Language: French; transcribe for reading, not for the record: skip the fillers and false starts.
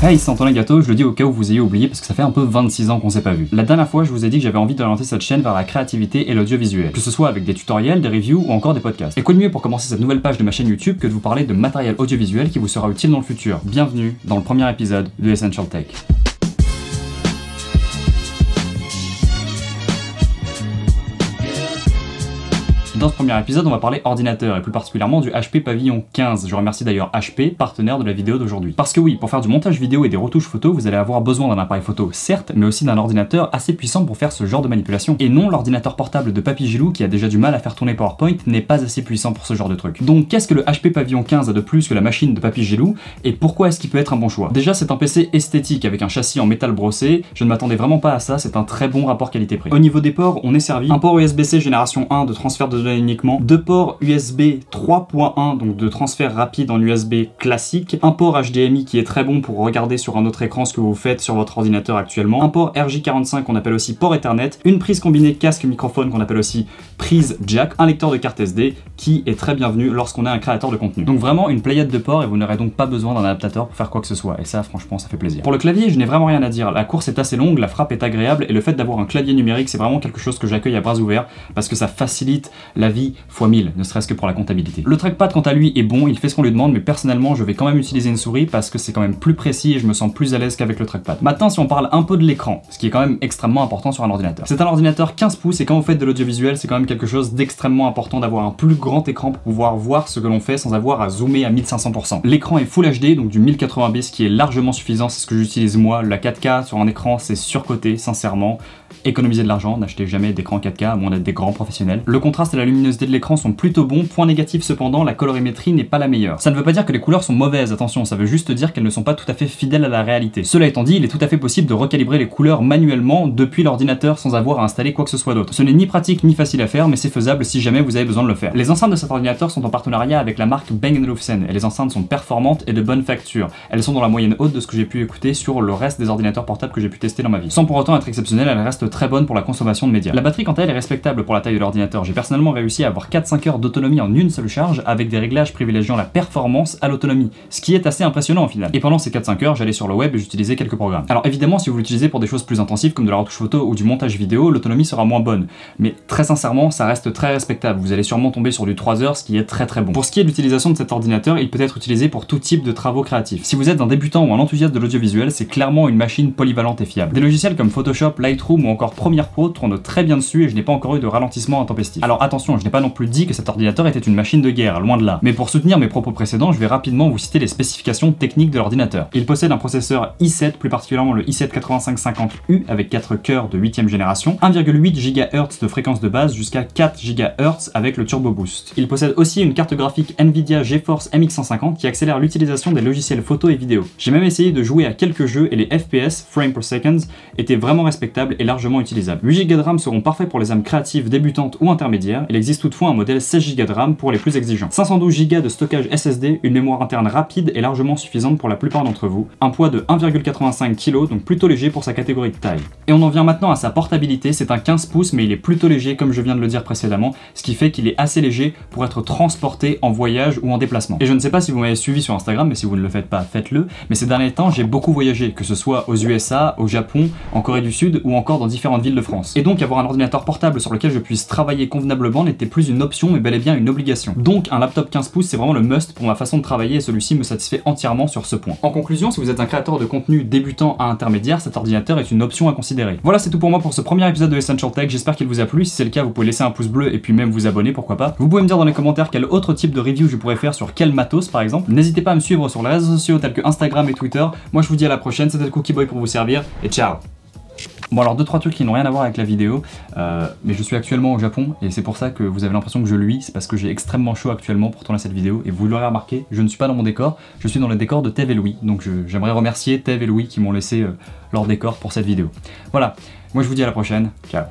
Hey, c'est Antonin Gâteau, je le dis au cas où vous ayez oublié parce que ça fait un peu 26 ans qu'on s'est pas vu. La dernière fois, je vous ai dit que j'avais envie d'orienter cette chaîne vers la créativité et l'audiovisuel, que ce soit avec des tutoriels, des reviews ou encore des podcasts. Et quoi de mieux pour commencer cette nouvelle page de ma chaîne YouTube que de vous parler de matériel audiovisuel qui vous sera utile dans le futur. Bienvenue dans le premier épisode de Essential Tech. Dans ce premier épisode, on va parler ordinateur et plus particulièrement du HP Pavilion 15. Je remercie d'ailleurs HP, partenaire de la vidéo d'aujourd'hui. Parce que oui, pour faire du montage vidéo et des retouches photo, vous allez avoir besoin d'un appareil photo, certes, mais aussi d'un ordinateur assez puissant pour faire ce genre de manipulation. Et non, l'ordinateur portable de Papy Gilou, qui a déjà du mal à faire tourner PowerPoint, n'est pas assez puissant pour ce genre de truc. Donc qu'est-ce que le HP Pavilion 15 a de plus que la machine de Papy Gilou et pourquoi est-ce qu'il peut être un bon choix? Déjà, c'est un PC esthétique avec un châssis en métal brossé. Je ne m'attendais vraiment pas à ça, c'est un très bon rapport qualité-prix. Au niveau des ports, on est servi un port USB-C génération 1 de transfert de données uniquement, deux ports USB 3.1 donc de transfert rapide en USB classique, un port HDMI qui est très bon pour regarder sur un autre écran ce que vous faites sur votre ordinateur actuellement, un port RJ45 qu'on appelle aussi port Ethernet, une prise combinée casque microphone qu'on appelle aussi prise jack, un lecteur de carte SD qui est très bienvenu lorsqu'on est un créateur de contenu. Donc vraiment une pléiade de ports et vous n'aurez donc pas besoin d'un adaptateur pour faire quoi que ce soit et ça franchement ça fait plaisir. Pour le clavier je n'ai vraiment rien à dire, la course est assez longue, la frappe est agréable et le fait d'avoir un clavier numérique c'est vraiment quelque chose que j'accueille à bras ouverts parce que ça facilite la vie fois 1000, ne serait-ce que pour la comptabilité. Le trackpad quant à lui est bon, il fait ce qu'on lui demande mais personnellement je vais quand même utiliser une souris parce que c'est quand même plus précis et je me sens plus à l'aise qu'avec le trackpad. Maintenant si on parle un peu de l'écran, ce qui est quand même extrêmement important sur un ordinateur. C'est un ordinateur 15 pouces et quand vous faites de l'audiovisuel c'est quand même quelque chose d'extrêmement important d'avoir un plus grand écran pour pouvoir voir ce que l'on fait sans avoir à zoomer à 1500%. L'écran est Full HD donc du 1080p ce qui est largement suffisant, c'est ce que j'utilise moi. La 4K sur un écran c'est surcoté sincèrement. Économisez de l'argent, n'achetez jamais d'écran 4K à moins d'être des grands professionnels. Le contraste et la luminosité de l'écran sont plutôt bons, point négatif cependant, la colorimétrie n'est pas la meilleure. Ça ne veut pas dire que les couleurs sont mauvaises, attention, ça veut juste dire qu'elles ne sont pas tout à fait fidèles à la réalité. Cela étant dit, il est tout à fait possible de recalibrer les couleurs manuellement depuis l'ordinateur sans avoir à installer quoi que ce soit d'autre. Ce n'est ni pratique ni facile à faire, mais c'est faisable si jamais vous avez besoin de le faire. Les enceintes de cet ordinateur sont en partenariat avec la marque Bang & Olufsen et les enceintes sont performantes et de bonne facture. Elles sont dans la moyenne haute de ce que j'ai pu écouter sur le reste des ordinateurs portables que j'ai pu tester dans ma vie. Sans pour autant être exceptionnelle, elles restent très bonnes pour la consommation de médias. La batterie quant à elle est respectable pour la taille de l'ordinateur. J'ai personnellement réussi à avoir 4-5 heures d'autonomie en une seule charge avec des réglages privilégiant la performance à l'autonomie, ce qui est assez impressionnant au final. Et pendant ces 4-5 heures, j'allais sur le web et j'utilisais quelques programmes. Alors évidemment, si vous l'utilisez pour des choses plus intensives comme de la retouche photo ou du montage vidéo, l'autonomie sera moins bonne. Mais très sincèrement, ça reste très respectable. Vous allez sûrement tomber sur du 3 heures, ce qui est très bon. Pour ce qui est de l'utilisation de cet ordinateur, il peut être utilisé pour tout type de travaux créatifs. Si vous êtes un débutant ou un enthousiaste de l'audiovisuel, c'est clairement une machine polyvalente et fiable. Des logiciels comme Photoshop, Lightroom ou encore Premiere Pro tournent très bien dessus et je n'ai pas encore eu de ralentissement intempestif. Alors attention, je n'ai pas non plus dit que cet ordinateur était une machine de guerre, loin de là. Mais pour soutenir mes propos précédents, je vais rapidement vous citer les spécifications techniques de l'ordinateur. Il possède un processeur i7, plus particulièrement le i7-8550U avec 4 cœurs de 8ème génération, 1,8 GHz de fréquence de base jusqu'à 4 GHz avec le Turbo Boost. Il possède aussi une carte graphique Nvidia GeForce MX150 qui accélère l'utilisation des logiciels photo et vidéo. J'ai même essayé de jouer à quelques jeux et les FPS, frame per second, étaient vraiment respectables et largement utilisables. 8 Go de RAM seront parfaits pour les âmes créatives débutantes ou intermédiaires. Il existe toutefois un modèle 16 Go de RAM pour les plus exigeants. 512 Go de stockage SSD, une mémoire interne rapide et largement suffisante pour la plupart d'entre vous. Un poids de 1,85 kg, donc plutôt léger pour sa catégorie de taille. Et on en vient maintenant à sa portabilité, c'est un 15 pouces mais il est plutôt léger comme je viens de le dire précédemment, ce qui fait qu'il est assez léger pour être transporté en voyage ou en déplacement. Et je ne sais pas si vous m'avez suivi sur Instagram, mais si vous ne le faites pas, faites-le. Mais ces derniers temps, j'ai beaucoup voyagé, que ce soit aux USA, au Japon, en Corée du Sud ou encore dans différentes villes de France. Et donc avoir un ordinateur portable sur lequel je puisse travailler convenablement n'était plus une option mais bel et bien une obligation. Donc un laptop 15 pouces c'est vraiment le must pour ma façon de travailler et celui-ci me satisfait entièrement sur ce point. En conclusion, si vous êtes un créateur de contenu débutant à intermédiaire, cet ordinateur est une option à considérer. Voilà, c'est tout pour moi pour ce premier épisode de Essential Tech, j'espère qu'il vous a plu. Si c'est le cas, vous pouvez laisser un pouce bleu et puis même vous abonner, pourquoi pas. Vous pouvez me dire dans les commentaires quel autre type de review je pourrais faire sur quel matos par exemple. N'hésitez pas à me suivre sur les réseaux sociaux tels que Instagram et Twitter. Moi je vous dis à la prochaine, c'était le Cookie Boy pour vous servir et ciao. Bon alors 2-3 trucs qui n'ont rien à voir avec la vidéo, mais je suis actuellement au Japon et c'est pour ça que vous avez l'impression que je luis, c'est parce que j'ai extrêmement chaud actuellement pour tourner cette vidéo et vous l'aurez remarqué, je ne suis pas dans mon décor, je suis dans le décor de Tev et Louis, donc j'aimerais remercier Tev et Louis qui m'ont laissé leur décor pour cette vidéo. Voilà, moi je vous dis à la prochaine, ciao.